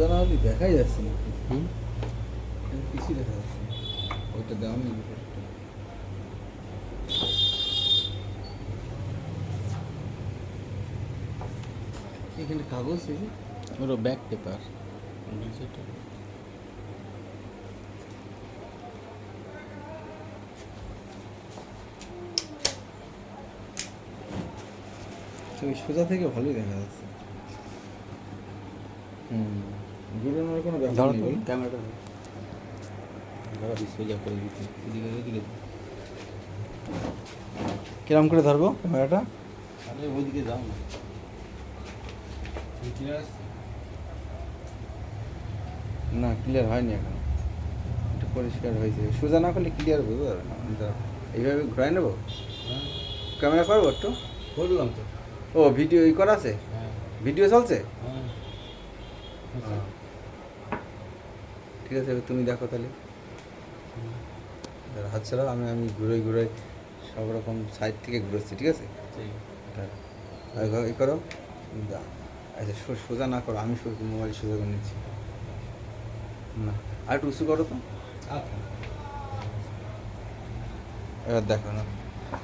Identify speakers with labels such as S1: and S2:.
S1: সোজা না হলে দেখাই যাচ্ছে না,
S2: হুম
S1: কিছুই দেখা যাচ্ছে না। ওইটা দাম এখানে কাগজ এই যে
S2: ওটা ব্যাক পেপার
S1: তো ওই সোজা থেকে ভালোই দেখা যাচ্ছে। ঘুরানোর কোনো ব্যাপার
S2: ধরো
S1: নেই
S2: তো
S1: বল।
S2: ক্যামেরাটা ধরো সোজা করে দিতে
S1: এদিকে ওইদিকে কিরম করে ধরবো ক্যামেরাটা?
S2: আরে ওইদিকে যাও না
S1: না, ক্লিয়ার হয়নি এখন, একটু পরিষ্কার হয়েছে। সোজা না করলে ক্লিয়ার বুঝতে পারবে না। এইভাবে ঘুরাই নেবো, ক্যামেরা করবো একটু।
S2: বললাম তো
S1: ও ভিডিও ই করা আছে,
S2: হ্যাঁ
S1: ভিডিও চলছে।
S2: হ্যাঁ
S1: ঠিক আছে, এবার তুমি দেখো তাহলে। হাত ছাড়াও, আমি আমি ঘুরে ঘুরে সব রকম সাইড থেকে ঘুরেছি, ঠিক আছে। এই করো, আচ্ছা সোজা না করো, আমি মোবাইল সোজা করে নিচ্ছি। না, আর একটু উঁচু করো তো।
S2: আচ্ছা
S1: এবার দেখো না।